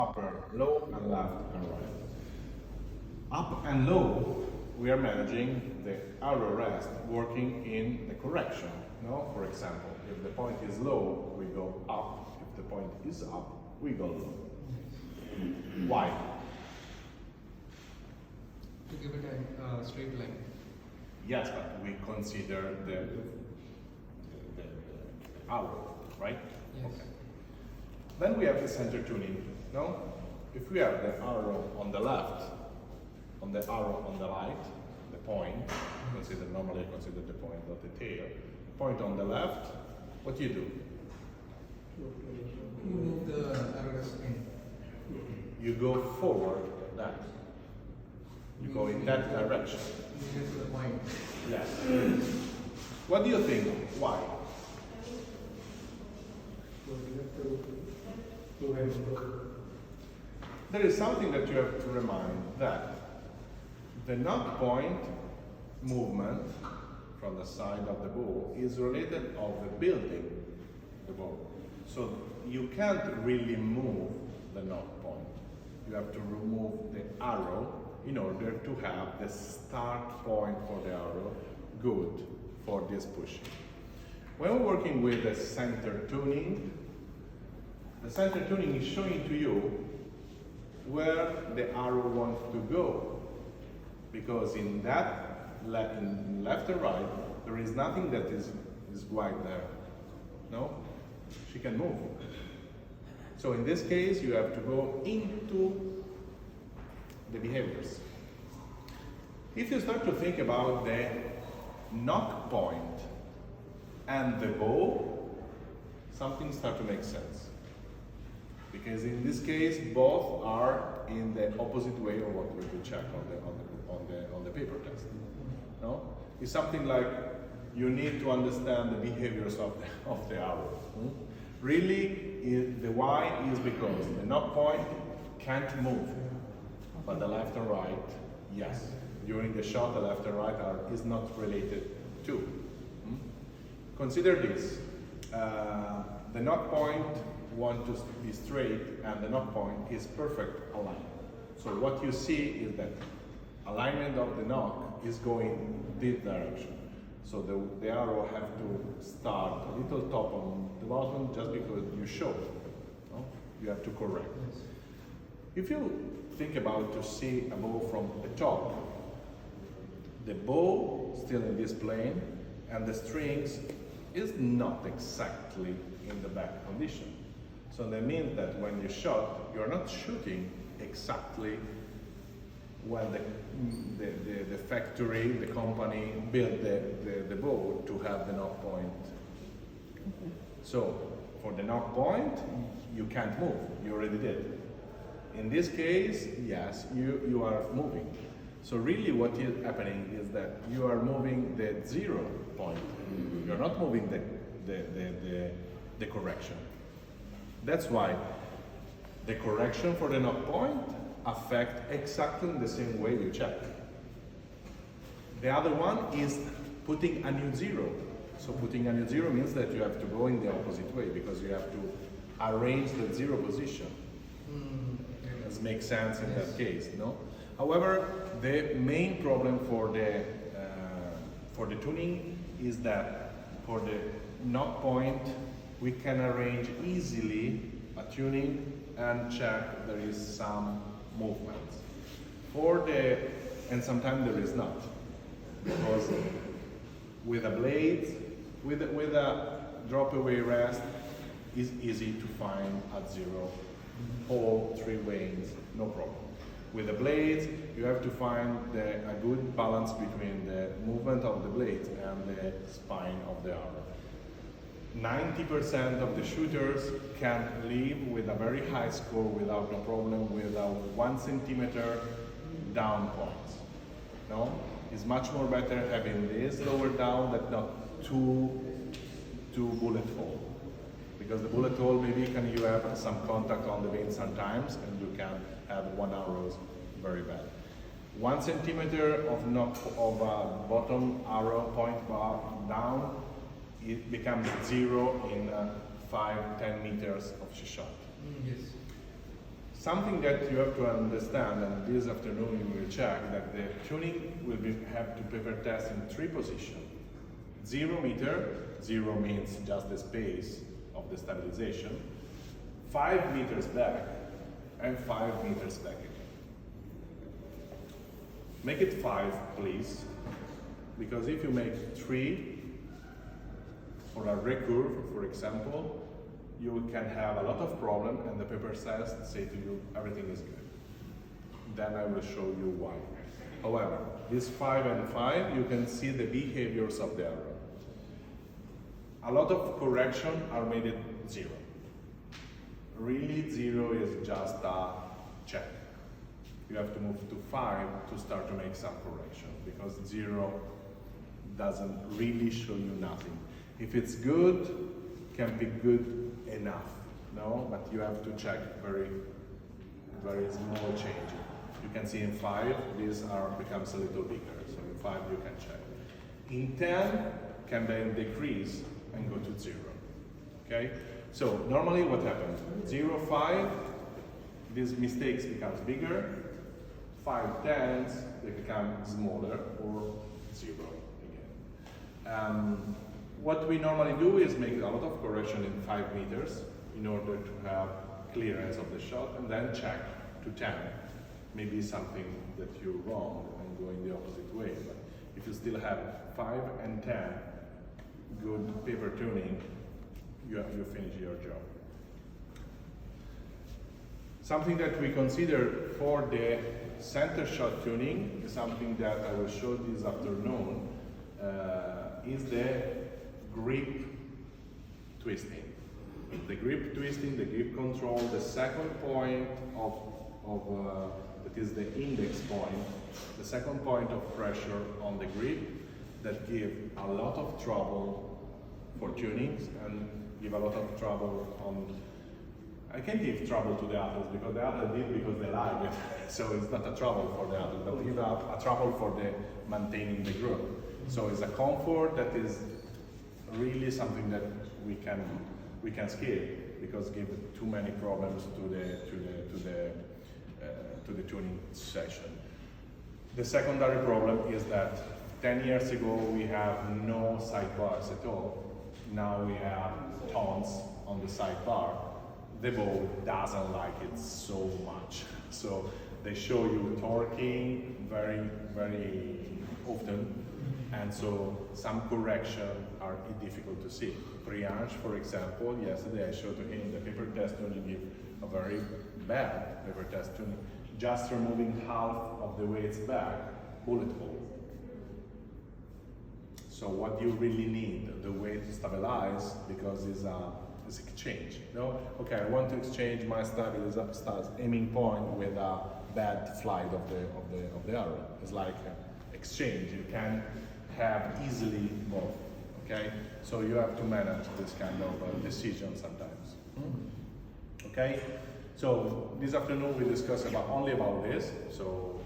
upper, low, and left and right. Up and low, we are managing the arrow rest working in the correction. No? For example, if the point is low, we go up. If the point is up, we go low. Why? To give it a straight line. Yes, but we consider the arrow, right? Yes. Okay. Then we have the center tuning. No? If we have the arrow on the left, on the arrow on the right, the point, normally I consider the point, not the tail. Point on the left, what do? You move the arrow rest in. You go forward that. You go in that direction. You get to the point. Yes. What do you think? Why? There is something that you have to remind, that the knock point movement from the side of the bow is related of the building the bow. So you can't really move the knock point. You have to remove the arrow in order to have the start point for the arrow good for this pushing. When we're working with the center tuning, the center tuning is showing to you where the arrow wants to go, because in that in left and right there is nothing that is right there. No, she can move. So in this case you have to go into the behaviors. If you start to think about the knock point and the bow, something starts to make sense. Because in this case, both are in the opposite way of what we will check on the paper test. No, it's something like you need to understand the behaviors of the arrow. Really, the why is because the knock point can't move, but the left and right, yes. During the shot, the left and right is not related to. Consider this: the knock point want to be straight, and the knock point is perfect aligned. So what you see is that alignment of the knock is going this direction. So the arrow have to start a little top on the bottom just because you show it. No? You have to correct. Yes. If you think about to see a bow from the top, the bow still in this plane and the strings is not exactly in the back condition. So that means that when you shot, you're not shooting exactly when the factory, the company built the bow to have the knock point. So for the knock point, you can't move, you already did. In this case, yes, you are moving. So really what is happening is that you are moving the 0 point. You're not moving the correction. That's why the correction for the knock point affect exactly the same way you check. The other one is putting a new 0. So putting a new 0 means that you have to go in the opposite way, because you have to arrange the 0 position. This makes sense in that case, no? However, the main problem for the tuning is that for the knock point, we can arrange easily a tuning and check there is some movements. And sometimes there is not, because with a blade, with a drop away rest, is easy to find at 0, all 3 vanes, no problem. With the blades, you have to find a good balance between the movement of the blades and the spine of the arrow. 90% of the shooters can live with a very high score without no problem, without 1 centimeter down points. No? It's much more better having this lower down than not two bullet hole. Because the bullet hole, maybe you have some contact on the vein sometimes, and you can have 1 arrow very bad. 1 centimeter of bottom arrow point down, it becomes 0 in 5-10 meters of shot. Yes. Something that you have to understand, and this afternoon you will check, that the tuning will have to paper test in 3 positions. 0 meter, 0 means just the space of the stabilization, 5 meters back, and 5 meters back again. Make it 5, please, because if you make 3 for a recurve, for example, you can have a lot of problem, and the paper says, say to you, everything is good. Then I will show you why. However, this 5 and 5, you can see the behaviors of the arrow. A lot of correction are made at 0. Really, 0 is just a check. You have to move to 5 to start to make some correction, because 0 doesn't really show you nothing. If it's good, can be good enough, no? But you have to check very, very small changes. You can see in 5, these becomes a little bigger. So in 5 you can check. In 10, can then decrease and go to 0. Okay? So normally what happens? 0, 5, these mistakes becomes bigger. 5 tens, they become smaller, or 0 again. What we normally do is make a lot of correction in 5 meters in order to have clearance of the shot, and then check to 10. Maybe something that you're wrong and go in the opposite way. But if you still have 5 and 10, good paper tuning, you finish your job. Something that we consider for the center shot tuning is something that I will show this afternoon, is the grip twisting. The grip twisting, the grip control, the second point that is the index point, the second point of pressure on the grip that give a lot of trouble for tunings and give a lot of trouble on, I can give trouble to the athletes because the athletes did because they like it, so it's not a trouble for the athlete, but give a trouble for the maintaining the grip. So it's a comfort that is really something that we can skip because give too many problems to the tuning session. The secondary problem is that 10 years ago we have no sidebars at all. Now we have taunts on the sidebar. The bow doesn't like it so much, so they show you torquing very, very often. And so some correction are difficult to see. Priyansh, for example, yesterday I showed to him the paper test tuning give a very bad paper test tuning. Just removing half of the weights back, bullet hole. So what you really need, the way to stabilize, because is exchange. No? Okay, I want to exchange my stabilizer aiming point with a bad flight of the arrow. It's like exchange. You can have easily both, okay? So you have to manage this kind of decision sometimes, okay? So this afternoon we discuss only about this, so